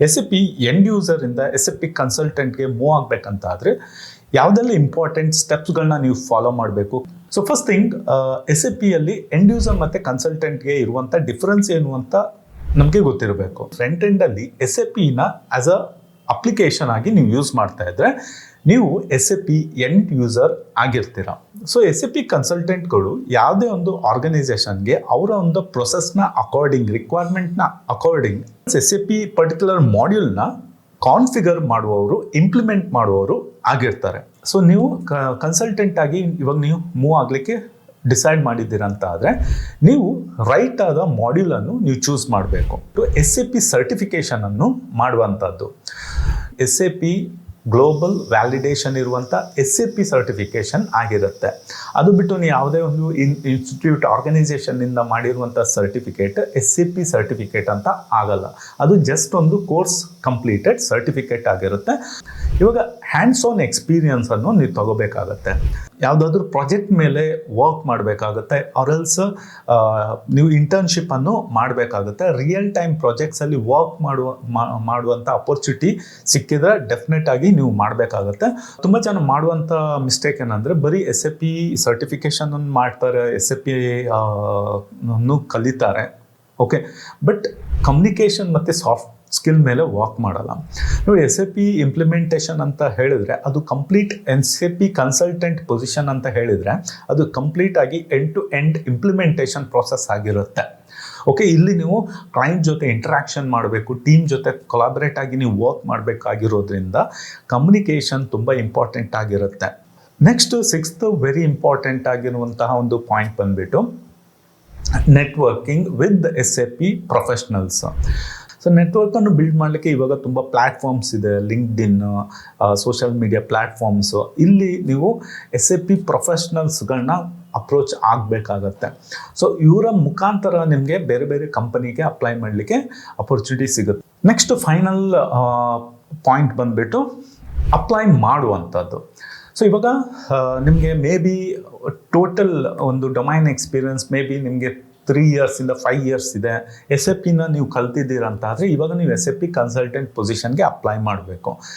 S A P end ಯೂಸರಿಂದ S A P ಕನ್ಸಲ್ಟೆಂಟ್ಗೆ move ಆಗಬೇಕಂತ ಆದರೆ ಯಾವುದೆಲ್ಲ ಇಂಪಾರ್ಟೆಂಟ್ ಸ್ಟೆಪ್ಸ್ಗಳನ್ನ ನೀವು ಫಾಲೋ ಮಾಡಬೇಕು. So first thing, S A ಪಿಯಲ್ಲಿ ಎಂಡ್ ಯೂಸರ್ ಮತ್ತು ಕನ್ಸಲ್ಟೆಂಟ್ಗೆ ಇರುವಂಥ ಡಿಫ್ರೆನ್ಸ್ ಏನು ಅಂತ ನಮಗೆ ಗೊತ್ತಿರಬೇಕು. ಫ್ರಂಟ್ ಎಂಡಲ್ಲಿ ಎಸ್ ಎ ಪಿನ ಆಸ್ ಅ ಅಪ್ಲಿಕೇಶನ್ ಆಗಿ ನೀವು ಯೂಸ್ ಮಾಡ್ತಾ ಇದ್ರೆ ನೀವು S A P end user ಆಗಿರ್ತೀರ. ಸೊ ಎಸ್ ಎ ಪಿ ಕನ್ಸಲ್ಟೆಂಟ್ಗಳು ಯಾವುದೇ ಒಂದು ಆರ್ಗನೈಸೇಷನ್ಗೆ ಅವರ ಒಂದು ಪ್ರೊಸೆಸ್ನ ಅಕಾರ್ಡಿಂಗ್, ರಿಕ್ವೈರ್ಮೆಂಟ್ನ according S A P particular ಮಾಡ್ಯೂಲ್ನ ಕಾನ್ಫಿಗರ್ ಮಾಡುವವರು, ಇಂಪ್ಲಿಮೆಂಟ್ ಮಾಡುವವರು ಆಗಿರ್ತಾರೆ. ಸೊ ನೀವು ಕನ್ಸಲ್ಟೆಂಟ್ ಆಗಿ ಇವಾಗ ನೀವು ಮೂವ್ ಆಗಲಿಕ್ಕೆ ಡಿಸೈಡ್ ಮಾಡಿದ್ದೀರಂತ ಆದರೆ ನೀವು ರೈಟ್ ಆದ ಮಾಡ್ಯೂಲನ್ನು ನೀವು ಚೂಸ್ ಮಾಡಬೇಕು. ಎಸ್ ಎ ಪಿ ಸರ್ಟಿಫಿಕೇಷನನ್ನು ಮಾಡುವಂಥದ್ದು, S A P global validation ಇರುವಂಥ ಎಸ್ ಎ ಪಿ ಸರ್ಟಿಫಿಕೇಷನ್ ಆಗಿರುತ್ತೆ. ಅದು ಬಿಟ್ಟು ನೀವು ಯಾವುದೇ ಒಂದು ಇನ್ಸ್ಟಿಟ್ಯೂಟ್ ಆರ್ಗನೈಸೇಷನ್ನಿಂದ ಮಾಡಿರುವಂಥ certificate S A P certificate ಅಂತ ಆಗಲ್ಲ. ಅದು ಜಸ್ಟ್ ಒಂದು ಕೋರ್ಸ್ ಕಂಪ್ಲೀಟೆಡ್ ಸರ್ಟಿಫಿಕೇಟ್ ಆಗಿರುತ್ತೆ. ಇವಾಗ ಹ್ಯಾಂಡ್ಸ್ ಆನ್ ಎಕ್ಸ್ಪೀರಿಯನ್ಸನ್ನು ನೀವು ತಗೋಬೇಕಾಗತ್ತೆ. ಯಾವುದಾದ್ರೂ ಪ್ರಾಜೆಕ್ಟ್ ಮೇಲೆ ವರ್ಕ್ ಮಾಡಬೇಕಾಗುತ್ತೆ, ಆರ್ಎಲ್ಸ್ ನೀವು ಇಂಟರ್ನ್ಶಿಪ್ಪನ್ನು ಮಾಡಬೇಕಾಗುತ್ತೆ. ರಿಯಲ್ ಟೈಮ್ ಪ್ರಾಜೆಕ್ಟ್ಸಲ್ಲಿ ವರ್ಕ್ ಮಾಡುವಂಥ ಅಪರ್ಚುನಿಟಿ ಸಿಕ್ಕಿದ್ರೆ ಡೆಫಿನೆಟ್ ಆಗಿ ನೀವು ಮಾಡಬೇಕಾಗತ್ತೆ. ತುಂಬ ಜನ ಮಾಡುವಂಥ ಮಿಸ್ಟೇಕ್ ಏನಂದರೆ ಬರೀ ಎಸ್ ಎ ಪಿ ಸರ್ಟಿಫಿಕೇಷನ್ ಮಾಡ್ತಾರೆ, ಎಸ್ ಎ ಪಿ ಕಲಿತಾರೆ, ಓಕೆ, ಬಟ್ ಕಮ್ಯುನಿಕೇಷನ್ ಮತ್ತು ಸಾಫ್ಟ್ ಸ್ಕಿಲ್ ಮೇಲೆ ವರ್ಕ್ ಮಾಡಲ್ಲ. ನೋಡಿ, ಎಸ್ ಎ ಪಿ ಇಂಪ್ಲಿಮೆಂಟೇಷನ್ ಅಂತ ಹೇಳಿದರೆ ಅದು complete S A P consultant position ಅಂತ ಹೇಳಿದರೆ ಅದು ಕಂಪ್ಲೀಟ್ ಆಗಿ end to end implementation process ಆಗಿರುತ್ತೆ. ಓಕೆ, ಇಲ್ಲಿ ನೀವು ಕ್ಲೈಂಟ್ ಜೊತೆ ಇಂಟ್ರಾಕ್ಷನ್ ಮಾಡಬೇಕು, ಟೀಮ್ ಜೊತೆ ಕೊಲಾಬ್ರೇಟ್ ಆಗಿ ನೀವು ವರ್ಕ್ ಮಾಡಬೇಕಾಗಿರೋದ್ರಿಂದ ಕಮ್ಯುನಿಕೇಷನ್ ತುಂಬ ಇಂಪಾರ್ಟೆಂಟ್ ಆಗಿರುತ್ತೆ. ನೆಕ್ಸ್ಟ್ ಸಿಕ್ಸ್ತ್ ವೆರಿ ಇಂಪಾರ್ಟೆಂಟ್ ಆಗಿರುವಂತಹ ಒಂದು ಪಾಯಿಂಟ್ ಬಂದುಬಿಟ್ಟು networking with S A P professionals. So ನೆಟ್ವರ್ಕನ್ನು ಬಿಲ್ಡ್ ಮಾಡಲಿಕ್ಕೆ ಇವಾಗ ತುಂಬ ಪ್ಲ್ಯಾಟ್ಫಾರ್ಮ್ಸ್ ಇದೆ, ಲಿಂಕ್ಡ್ಇನ್, ಸೋಷಿಯಲ್ ಮೀಡಿಯಾ ಪ್ಲ್ಯಾಟ್ಫಾರ್ಮ್ಸು. ಇಲ್ಲಿ ನೀವು ಎಸ್ ಎ ಪಿ ಪ್ರೊಫೆಷ್ನಲ್ಸ್ಗಳನ್ನ ಅಪ್ರೋಚ್ ಆಗಬೇಕಾಗತ್ತೆ. ಸೊ ಇವರ ಮುಖಾಂತರ ನಿಮಗೆ ಬೇರೆ ಬೇರೆ ಕಂಪನಿಗೆ ಅಪ್ಲೈ ಮಾಡಲಿಕ್ಕೆ ಅಪರ್ಚುನಿಟಿ ಸಿಗುತ್ತೆ. ನೆಕ್ಸ್ಟ್ ಫೈನಲ್ ಪಾಯಿಂಟ್ ಬಂದುಬಿಟ್ಟು ಅಪ್ಲೈ ಮಾಡುವಂಥದ್ದು. ಸೊ ಇವಾಗ ನಿಮಗೆ ಮೇ ಬಿ ಟೋಟಲ್ ಒಂದು ಡೊಮೈನ್ ಎಕ್ಸ್ಪೀರಿಯನ್ಸ್ ಮೇ ಬಿ ನಿಮಗೆ 3 ಇಯರ್ಸಿಂದ 5 ಇಯರ್ಸ್ ಇದೆ. ಎಸ್ ಎ ಪಿನ ನೀವು ಕಲ್ತಿದ್ದೀರಂತ ಆದರೆ ಇವಾಗ ನೀವು ಎಸ್ ಎ ಪಿ ಕನ್ಸಲ್ಟೆಂಟ್ ಪೊಸಿಷನ್ಗೆ ಅಪ್ಲೈ ಮಾಡಬೇಕು.